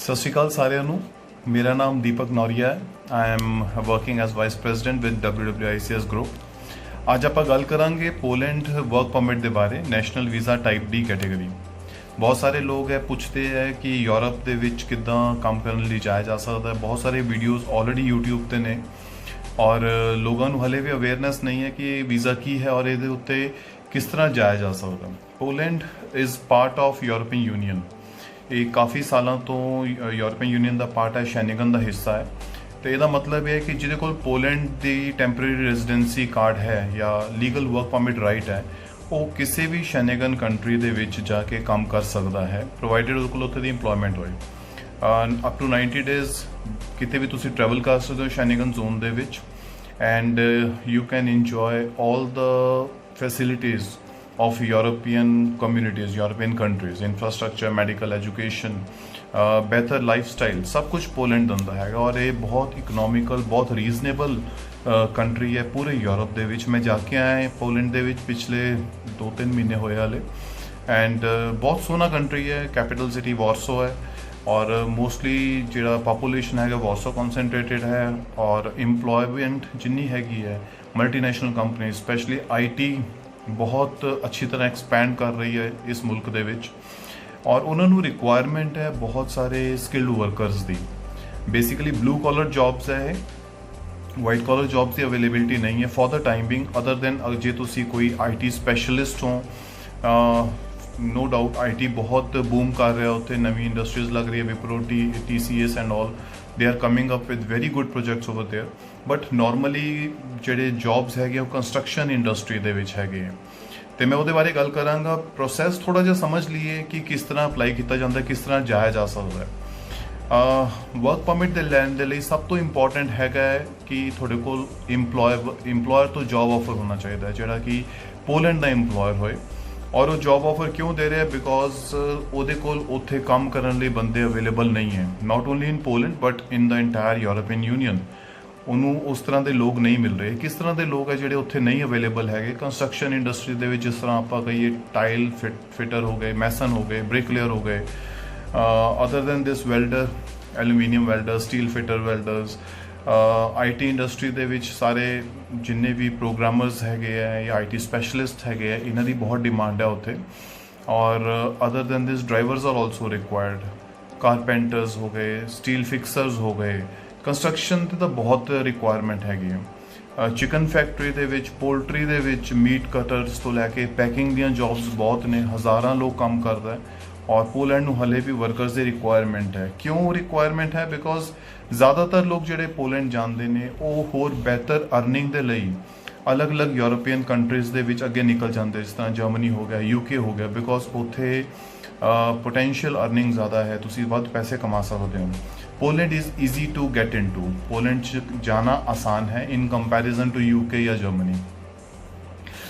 ਸਤਿ ਸ਼੍ਰੀ ਅਕਾਲ ਸਾਰਿਆਂ ਨੂੰ। ਮੇਰਾ ਨਾਮ ਦੀਪਕ ਨੌਰੀਆ ਹੈ। I am working as vice president with WWICS group. ਅੱਜ ਆਪਾਂ ਗੱਲ ਕਰਾਂਗੇ ਪੋਲੈਂਡ ਵਰਕ ਪਰਮਿਟ ਦੇ ਬਾਰੇ, national visa type D category. ਬਹੁਤ ਸਾਰੇ ਲੋਕ ਇਹ ਪੁੱਛਦੇ ਹੈ ਕਿ ਯੂਰਪ ਦੇ ਵਿੱਚ ਕਿੱਦਾਂ ਕੰਮ ਕਰਨ ਲਈ ਜਾਇਆ ਜਾ ਸਕਦਾ ਹੈ। ਬਹੁਤ ਸਾਰੇ ਵੀਡੀਓਜ਼ ਆਲਰੇਡੀ YouTube ਤੇ ਨੇ ਔਰ ਲੋਕਾਂ ਨੂੰ ਹਲੇ ਵੀ ਅਵੇਅਰਨੈਸ ਨਹੀਂ ਹੈ ਕਿ ਇਹ ਵੀਜ਼ਾ ਕੀ ਹੈ ਔਰ ਇਹਦੇ ਉੱਤੇ ਕਿਸ ਤਰ੍ਹਾਂ ਜਾਇਆ ਜਾ ਸਕਦਾ। Poland is part of European union. ਇਹ ਕਾਫੀ ਸਾਲਾਂ ਤੋਂ ਯੂਰਪੀਅਨ ਯੂਨੀਅਨ ਦਾ ਪਾਰਟ ਹੈ, ਸ਼ੈਂਗਨ ਦਾ ਹਿੱਸਾ ਹੈ। ਤੇ ਇਹਦਾ ਮਤਲਬ ਇਹ ਹੈ ਕਿ ਜਿਹਦੇ ਕੋਲ ਪੋਲੈਂਡ ਦੀ ਟੈਂਪਰੇਰੀ ਰੈਜ਼ੀਡੈਂਸੀ ਕਾਰਡ ਹੈ ਜਾਂ ਲੀਗਲ ਵਰਕ ਪਰਮਿਟ ਰਾਈਟ ਹੈ, ਉਹ ਕਿਸੇ ਵੀ ਸ਼ੈਂਗਨ ਕੰਟਰੀ ਦੇ ਵਿੱਚ ਜਾ ਕੇ ਕੰਮ ਕਰ ਸਕਦਾ ਹੈ, ਪ੍ਰੋਵਾਈਡਡ ਉਹਦੇ ਕੋਲ ਉੱਥੇ ਦੀ ਇੰਪਲੋਇਮੈਂਟ ਹੋਏ। ਅਪ ਟੂ 90 ਡੇਜ਼ ਕਿਤੇ ਵੀ ਤੁਸੀਂ ਟਰੈਵਲ ਕਰ ਸਕਦੇ ਹੋ ਸ਼ੈਂਗਨ ਜ਼ੋਨ ਦੇ ਵਿੱਚ, and you can enjoy all the facilities of European communities, European countries, infrastructure, medical, education, better lifestyle, सब कुछ पोलैंड ਦਿੰਦਾ ਹੈਗਾ। ਔਰ ਇਹ ਬਹੁਤ ਇਕਨੋਮਿਕਲ, ਬਹੁਤ ਰੀਜ਼ਨੇਬਲ ਕੰਟਰੀ ਹੈ ਪੂਰੇ ਯੂਰਪ ਦੇ ਵਿੱਚ। ਮੈਂ ਜਾ ਕੇ ਆਇਆ ਪੋਲੈਂਡ ਦੇ ਵਿੱਚ ਪਿਛਲੇ 2-3 ਮਹੀਨੇ ਹੋਏ ਹਾਲੇ, ਐਂਡ ਬਹੁਤ ਸੋਹਣਾ ਕੰਟਰੀ ਹੈ। ਕੈਪੀਟਲ ਸਿਟੀ ਵਾਰਸੋ ਹੈ ਔਰ ਮੋਸਟਲੀ ਜਿਹੜਾ ਪਾਪੂਲੇਸ਼ਨ ਹੈਗਾ ਵਾਰਸੋ ਕਨਸੈਂਟਰੇਟਡ ਹੈ। ਔਰ ਇੰਪਲੋਇਮੈਂਟ ਜਿੰਨੀ ਹੈਗੀ ਹੈ, ਮਲਟੀਨੈਸ਼ਨਲ ਕੰਪਨੀ ਸਪੈਸ਼ਲੀ IT ਬਹੁਤ ਅੱਛੀ ਤਰ੍ਹਾਂ ਐਕਸਪੈਂਡ ਕਰ ਰਹੀ ਹੈ ਇਸ ਮੁਲਕ ਦੇ ਵਿੱਚ। ਔਰ ਉਹਨਾਂ ਨੂੰ ਰਿਕੁਆਇਰਮੈਂਟ ਹੈ ਬਹੁਤ ਸਾਰੇ ਸਕਿਲਡ ਵਰਕਰਸ ਦੀ। ਬੇਸਿਕਲੀ ਬਲੂ ਕਾਲਰ ਜੌਬਸ ਹੈ ਇਹ, ਵਾਈਟ ਕਾਲਰ ਜੌਬਸ ਦੀ ਅਵੇਲੇਬਿਲਿਟੀ ਨਹੀਂ ਹੈ for the time being, other than ਜੇ ਤੁਸੀਂ ਕੋਈ IT ਸਪੈਸ਼ਲਿਸਟ ਹੋ। ਨੋ ਡਾਊਟ IT ਬਹੁਤ ਬੂਮ ਕਰ ਰਿਹਾ ਉੱਥੇ, ਨਵੀਂ ਇੰਡਸਟਰੀਜ਼ ਲੱਗ ਰਹੀ ਹੈ, Wipro, TCS and all, they are coming up with very good projects over there. But normally ਜਿਹੜੇ ਜੌਬਸ ਹੈਗੇ ਉਹ ਕੰਸਟਰਕਸ਼ਨ ਇੰਡਸਟਰੀ ਦੇ ਵਿੱਚ ਹੈਗੇ ਹੈ। ਤੇ ਮੈਂ ਉਹਦੇ ਬਾਰੇ ਗੱਲ ਕਰਾਂਗਾ। ਪ੍ਰੋਸੈਸ ਥੋੜਾ ਜਿਹਾ ਸਮਝ ਲਈਏ ਕਿ ਕਿਸ ਤਰ੍ਹਾਂ ਅਪਲਾਈ ਕੀਤਾ ਜਾਂਦਾ, ਕਿਸ ਤਰ੍ਹਾਂ ਜਾਇਆ ਜਾ ਸਕਦਾ ਹੈ। ਵਰਕ ਪਰਮਿਟ ਦੇ ਲੈਣ ਦੇ ਲਈ ਸਭ ਤੋਂ ਇੰਪੋਰਟੈਂਟ ਹੈਗਾ ਹੈ ਕਿ ਤੁਹਾਡੇ ਕੋਲ ਇੰਪਲੋਇਰ ਤੋਂ ਜੌਬ ਆਫਰ ਹੋਣਾ ਚਾਹੀਦਾ ਹੈ, ਜਿਹੜਾ ਕਿ ਪੋਲੈਂਡ ਦਾ ਇੰਪਲੋਇਰ ਹੋਏ। ਔਰ ਉਹ ਜੌਬ ਆਫਰ ਕਿਉਂ ਦੇ ਰਿਹਾ? ਬਿਕੋਜ਼ ਉਹਦੇ ਕੋਲ ਉੱਥੇ ਕੰਮ ਕਰਨ ਲਈ ਬੰਦੇ ਅਵੇਲੇਬਲ ਨਹੀਂ ਹੈ, not only in Poland but in the entire European union. ਉਹਨੂੰ ਉਸ ਤਰ੍ਹਾਂ ਦੇ ਲੋਕ ਨਹੀਂ ਮਿਲ ਰਹੇ। ਕਿਸ ਤਰ੍ਹਾਂ ਦੇ ਲੋਕ ਹੈ ਜਿਹੜੇ ਉੱਥੇ ਨਹੀਂ ਅਵੇਲੇਬਲ ਹੈਗੇ? ਕੰਸਟਰਕਸ਼ਨ ਇੰਡਸਟਰੀ ਦੇ ਵਿੱਚ, ਜਿਸ ਤਰ੍ਹਾਂ ਆਪਾਂ ਕਹੀਏ ਟਾਈਲ ਫਿਟਰ ਹੋ ਗਏ, ਮੈਸਨ ਹੋ ਗਏ, ਬ੍ਰਿਕਲੇਅਰ ਹੋ ਗਏ, other than this welder, aluminium welder, steel fitter welders. IT industry ਦੇ ਵਿੱਚ ਸਾਰੇ ਜਿੰਨੇ ਵੀ ਪ੍ਰੋਗਰਾਮਰਸ ਹੈਗੇ ਹੈ ਜਾਂ IT ਸਪੈਸ਼ਲਿਸਟ ਹੈਗੇ ਹੈ, ਇਹਨਾਂ ਦੀ ਬਹੁਤ ਡਿਮਾਂਡ ਹੈ ਉੱਥੇ। ਔਰ other than this drivers are also required, carpenters ਹੋ ਗਏ, ਸਟੀਲ ਫਿਕਸਰਸ ਹੋ ਗਏ। ਕੰਸਟਰਕਸ਼ਨ 'ਤੇ ਤਾਂ ਬਹੁਤ ਰਿਕੁਆਇਰਮੈਂਟ ਹੈਗੀ ਹੈ। ਚਿਕਨ ਫੈਕਟਰੀ ਦੇ ਵਿੱਚ, ਪੋਲਟਰੀ ਦੇ ਵਿੱਚ, ਮੀਟ ਕਟਰਸ ਤੋਂ ਲੈ ਕੇ ਪੈਕਿੰਗ ਦੀਆਂ ਜੌਬਸ ਬਹੁਤ ਨੇ, ਹਜ਼ਾਰਾਂ ਲੋਕ ਕੰਮ ਕਰਦਾ ਹੈ। ਔਰ ਪੋਲੈਂਡ ਨੂੰ ਹਲੇ ਵੀ ਵਰਕਰਸ ਦੀ ਰਿਕੁਆਇਰਮੈਂਟ ਹੈ। ਕਿਉਂ ਰਿਕੁਆਇਰਮੈਂਟ ਹੈ? ਬਿਕੋਜ਼ ਜ਼ਿਆਦਾਤਰ ਲੋਕ ਜਿਹੜੇ ਪੋਲੈਂਡ ਜਾਂਦੇ ਨੇ ਉਹ ਹੋਰ ਬਿਹਤਰ ਅਰਨਿੰਗ ਦੇ ਲਈ ਅਲੱਗ-ਅਲੱਗ ਯੂਰਪੀਅਨ ਕੰਟਰੀਜ਼ ਦੇ ਵਿੱਚ ਅੱਗੇ ਨਿਕਲ ਜਾਂਦੇ, ਜਿਸ ਤਰ੍ਹਾਂ ਜਰਮਨੀ ਹੋ ਗਿਆ, UK ਹੋ ਗਿਆ, ਬਿਕੋਜ਼ ਉੱਥੇ ਪੋਟੈਂਸ਼ੀਅਲ ਅਰਨਿੰਗ ਜ਼ਿਆਦਾ ਹੈ, ਤੁਸੀਂ ਵੱਧ ਪੈਸੇ ਕਮਾ ਸਕਦੇ ਹੋ। Poland is easy to get into. Poland 'ਚ ਜਾਣਾ ਆਸਾਨ ਹੈ ਇਨ ਕੰਪੈਰੀਜ਼ਨ ਟੂ UK ਜਾਂ ਜਰਮਨੀ।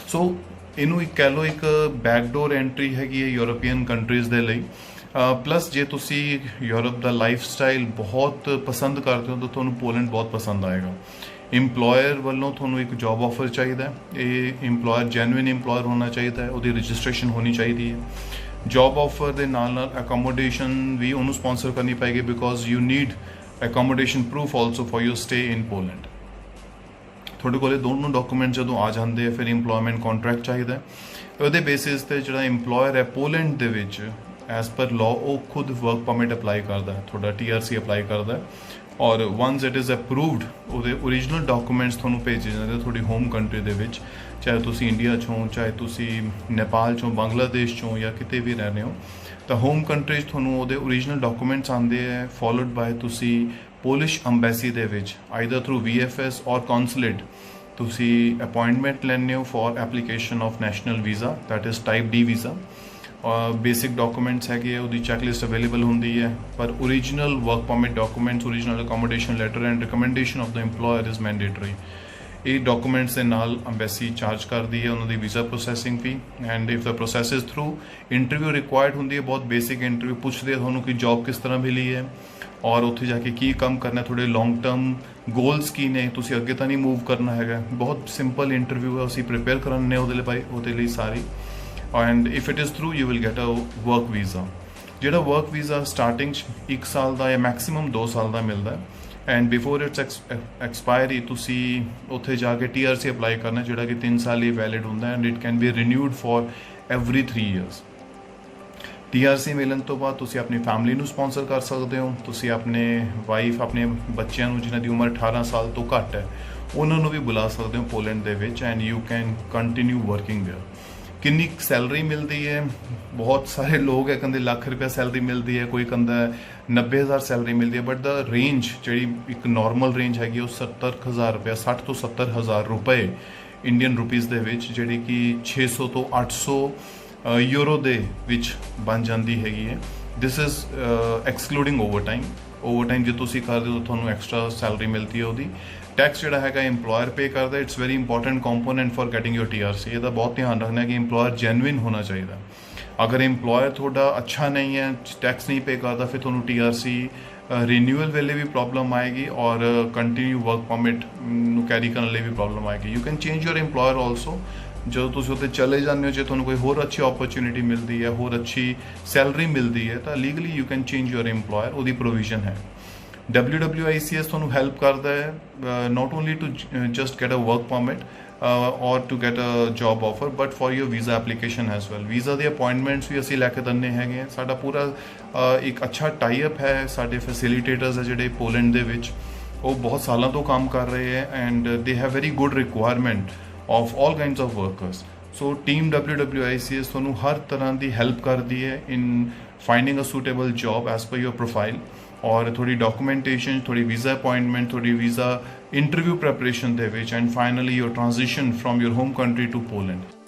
ਸੋ ਇਹਨੂੰ ਇੱਕ ਕਹਿ ਲਓ ਇੱਕ ਬੈਕਡੋਰ ਐਂਟਰੀ ਹੈਗੀ ਹੈ ਯੂਰਪੀਅਨ ਕੰਟਰੀਜ਼ ਦੇ ਲਈ। ਪਲੱਸ ਜੇ ਤੁਸੀਂ ਯੂਰਪ ਦਾ ਲਾਈਫ ਸਟਾਈਲ ਬਹੁਤ ਪਸੰਦ ਕਰਦੇ ਹੋ ਤਾਂ ਤੁਹਾਨੂੰ ਪੋਲੈਂਡ ਬਹੁਤ ਪਸੰਦ ਆਏਗਾ। ਇੰਪਲੋਇਰ ਵੱਲੋਂ ਤੁਹਾਨੂੰ ਇੱਕ ਜੌਬ ਆਫਰ ਚਾਹੀਦਾ ਹੈ। ਇਹ ਇੰਪਲੋਇਰ ਜੈਨੂਇਨ ਇੰਪਲੋਇਰ ਹੋਣਾ ਚਾਹੀਦਾ ਹੈ, ਉਹਦੀ ਰਜਿਸਟ੍ਰੇਸ਼ਨ ਹੋਣੀ ਚਾਹੀਦੀ ਹੈ। ਜੌਬ ਆਫਰ ਦੇ ਨਾਲ ਨਾਲ ਅਕੋਮੋਡੇਸ਼ਨ ਵੀ ਉਹਨੂੰ ਸਪਾਂਸਰ ਕਰਨੀ ਪਏਗੀ, because you need accommodation proof also for your stay in Poland. ਤੁਹਾਡੇ ਕੋਲ ਦੋਨੋਂ ਡਾਕੂਮੈਂਟ ਜਦੋਂ ਆ ਜਾਂਦੇ ਆ, ਫਿਰ ਇੰਪਲੋਇਮੈਂਟ ਕੰਟਰੈਕਟ ਚਾਹੀਦਾ ਹੈ। ਉਹਦੇ ਬੇਸਿਸ 'ਤੇ ਜਿਹੜਾ ਇੰਪਲੋਇਰ ਹੈ ਪੋਲੈਂਡ ਦੇ ਵਿੱਚ ਐਜ਼ ਪਰ ਲਾਅ ਉਹ ਖੁਦ ਵਰਕ ਪਰਮਿਟ ਅਪਲਾਈ ਕਰਦਾ ਹੈ, ਤੁਹਾਡਾ TRC ਅਪਲਾਈ ਕਰਦਾ ਹੈ। ਔਰ ਵਨਸ ਇਟ ਇਜ਼ ਅਪਰੂਵਡ, ਉਹਦੇ ਓਰੀਜਨਲ ਡਾਕੂਮੈਂਟਸ ਤੁਹਾਨੂੰ ਭੇਜੇ ਜਾਂਦੇ ਤੁਹਾਡੀ ਹੋਮ ਕੰਟਰੀ ਦੇ ਵਿੱਚ, ਚਾਹੇ ਤੁਸੀਂ ਇੰਡੀਆ 'ਚੋਂ, ਚਾਹੇ ਤੁਸੀਂ ਨੇਪਾਲ 'ਚੋਂ, ਬੰਗਲਾਦੇਸ਼ 'ਚੋਂ ਜਾਂ ਕਿਤੇ ਵੀ ਰਹਿੰਦੇ ਹੋ, ਤਾਂ ਹੋਮ ਕੰਟਰੀ 'ਚ ਤੁਹਾਨੂੰ ਉਹਦੇ ਓਰੀਜਨਲ ਡਾਕੂਮੈਂਟਸ ਆਉਂਦੇ ਹੈ, ਫੋਲੋਡ ਬਾਏ ਤੁਸੀਂ ਪੋਲਿਸ਼ ਅੰਬੈਸੀ ਦੇ ਵਿੱਚ ਆਈਦਰ ਥਰੂ VFS ਔਰ ਕੌਂਸੂਲੇਟ ਤੁਸੀਂ ਅਪਾਇੰਟਮੈਂਟ ਲੈਂਦੇ ਹੋ for application of national visa, that is type D visa. Basic documents ਹੈਗੇ ਉਹਦੀ ਚੈੱਕਲਿਸਟ ਅਵੇਲੇਬਲ ਹੁੰਦੀ ਹੈ, ਪਰ original work permit documents, original accommodation letter and recommendation of the employer is mandatory. ਇਹ ਡਾਕੂਮੈਂਟਸ ਦੇ ਨਾਲ ਅੰਬੈਸੀ ਚਾਰਜ ਕਰਦੀ ਹੈ ਉਹਨਾਂ ਦੀ visa processing fee. And if the process is through, interview required ਹੁੰਦੀ ਹੈ, ਬਹੁਤ ਬੇਸਿਕ ਇੰਟਰਵਿਊ ਪੁੱਛਦੇ ਆ ਤੁਹਾਨੂੰ ਕਿ ਜੌਬ ਕਿਸ ਤਰ੍ਹਾਂ ਮਿਲੀ ਹੈ ਔਰ ਉੱਥੇ ਜਾ ਕੇ ਕੀ ਕੰਮ ਕਰਨਾ, ਤੁਹਾਡੇ ਲੌਂਗ ਟਰਮ ਗੋਲਸ ਕੀ ਨੇ, ਤੁਸੀਂ ਅੱਗੇ ਤਾਂ ਨਹੀਂ ਮੂਵ ਕਰਨਾ ਹੈਗਾ। ਬਹੁਤ ਸਿੰਪਲ ਇੰਟਰਵਿਊ ਹੈ, ਅਸੀਂ ਪ੍ਰਿਪੇਅਰ ਕਰਨੇ ਉਹਦੇ ਲਈ ਸਾਰੀ। and if it is through, you will get a work visa. ਜਿਹੜਾ ਵਰਕ ਵੀਜ਼ਾ ਸਟਾਰਟਿੰਗ 'ਚ 1 ਸਾਲ ਦਾ ਜਾਂ ਮੈਕਸਿਮਮ 2 ਸਾਲ ਦਾ ਮਿਲਦਾ ਐਂਡ ਬਿਫੋਰ ਇਟਸ ਐਕਸਪਾਇਰੀ ਤੁਸੀਂ ਉੱਥੇ ਜਾ ਕੇ TRC ਅਪਲਾਈ ਕਰਨਾ ਜਿਹੜਾ ਕਿ 3 ਸਾਲ ਲਈ ਵੈਲਿਡ ਹੁੰਦਾ and it can be renewed for every 3 years। TRC ਮਿਲਣ ਤੋਂ ਬਾਅਦ ਤੁਸੀਂ ਆਪਣੀ ਫੈਮਿਲੀ ਨੂੰ ਸਪਾਂਸਰ ਕਰ ਸਕਦੇ ਹੋ, ਤੁਸੀਂ ਆਪਣੇ ਵਾਈਫ ਆਪਣੇ ਬੱਚਿਆਂ ਨੂੰ ਜਿਨ੍ਹਾਂ ਦੀ ਉਮਰ 18 ਸਾਲ ਤੋਂ ਘੱਟ ਹੈ ਉਹਨਾਂ ਨੂੰ ਵੀ ਬੁਲਾ ਸਕਦੇ ਹੋ ਪੋਲੈਂਡ ਦੇ ਵਿੱਚ and you can continue working there. ਕਿੰਨੀ ਸੈਲਰੀ ਮਿਲਦੀ ਹੈ? ਬਹੁਤ ਸਾਰੇ ਲੋਕ ਹੈ ਕਹਿੰਦੇ ਲੱਖ ਰੁਪਏ ਸੈਲਰੀ ਮਿਲਦੀ ਹੈ, ਕੋਈ ਕਹਿੰਦਾ 90,000 ਸੈਲਰੀ ਮਿਲਦੀ ਹੈ, ਬਟ ਦਾ ਰੇਂਜ ਜਿਹੜੀ ਇੱਕ ਨਾਰਮਲ ਰੇਂਜ ਹੈਗੀ ਉਹ 70,000 ਰੁਪਏ 60 ਤੋਂ 70,000 ਰੁਪਏ ਇੰਡੀਅਨ ਰੁਪੀਸ ਦੇ ਵਿੱਚ, ਜਿਹੜੀ ਕਿ 600 ਤੋਂ 800 ਯੂਰੋ ਦੇ ਵਿੱਚ ਬਣ ਜਾਂਦੀ ਹੈਗੀ ਹੈ। ਦਿਸ ਇਜ਼ ਐਕਸਕਲੂਡਿੰਗ ਓਵਰਟਾਈਮ ਜੇ ਤੁਸੀਂ ਕਰਦੇ ਹੋ ਤਾਂ ਤੁਹਾਨੂੰ ਐਕਸਟਰਾ ਸੈਲਰੀ ਮਿਲਦੀ ਹੈ। ਉਹਦੀ ਟੈਕਸ ਜਿਹੜਾ ਹੈਗਾ ਇੰਪਲੋਇਰ ਪੇ ਕਰਦਾ। It's very important component for getting your TRC। ਇਹਦਾ ਬਹੁਤ ਧਿਆਨ ਰੱਖਣਾ ਕਿ ਇੰਪਲੋਇਰ ਜੈਨੂਇਨ ਹੋਣਾ ਚਾਹੀਦਾ। ਅਗਰ ਇੰਪਲੋਇਰ ਤੁਹਾਡਾ ਅੱਛਾ ਨਹੀਂ ਹੈ, ਟੈਕਸ ਨਹੀਂ ਪੇ ਕਰਦਾ, ਫਿਰ ਤੁਹਾਨੂੰ TRC ਰੀਨਿਊਅਲ ਵੇਲੇ ਵੀ ਪ੍ਰੋਬਲਮ ਆਏਗੀ ਔਰ ਕੰਟੀਨਿਊ ਵਰਕ ਪਰਮਿਟ ਨੂੰ ਕੈਰੀ ਕਰਨ ਲਈ ਵੀ ਪ੍ਰੋਬਲਮ ਆਏਗੀ। You can change your employer also. ਜਦੋਂ ਤੁਸੀਂ ਉੱਥੇ ਚਲੇ ਜਾਂਦੇ ਹੋ, ਜੇ ਤੁਹਾਨੂੰ ਕੋਈ ਹੋਰ ਅੱਛੀ ਓਪਰਚੁਨਿਟੀ ਮਿਲਦੀ ਹੈ, ਹੋਰ ਅੱਛੀ ਸੈਲਰੀ ਮਿਲਦੀ ਹੈ ਤਾਂ legally you can change your employer. ਉਹਦੀ ਪ੍ਰੋਵੀਜ਼ਨ ਹੈ। WWICS ਤੁਹਾਨੂੰ ਹੈਲਪ ਕਰਦਾ ਹੈ not only to just get a work permit or to get a job offer but for your visa application as well। Visa ਦੇ appointments ਵੀ ਅਸੀਂ ਲੈ ਕੇ ਦਿੰਦੇ ਹੈਗੇ। ਸਾਡਾ ਪੂਰਾ ਇੱਕ ਅੱਛਾ ਟਾਈ ਅਪ ਹੈ। ਸਾਡੇ ਫੈਸਿਲੀਟੇਟਰਸ ਹੈ ਜਿਹੜੇ ਪੋਲੈਂਡ ਦੇ ਵਿੱਚ, ਉਹ ਬਹੁਤ ਸਾਲਾਂ ਤੋਂ ਕੰਮ ਕਰ ਰਹੇ ਹੈ and they have very good requirement of all kinds of workers। so team WWICS ਤੁਹਾਨੂੰ ਹਰ ਤਰ੍ਹਾਂ ਦੀ ਹੈਲਪ ਕਰਦੀ ਹੈ in finding a suitable job as per your profile ਔਰ ਥੋੜੀ ਡਾਕੂਮੈਂਟੇਸ਼ਨ, ਥੋੜੀ ਵੀਜ਼ਾ ਅਪਾਇੰਟਮੈਂਟ, ਥੋੜੀ ਵੀਜ਼ਾ ਇੰਟਰਵਿਊ ਪ੍ਰੈਪਰੇਸ਼ਨ ਦੇ ਵਿੱਚ and finally your transition from your home country to Poland।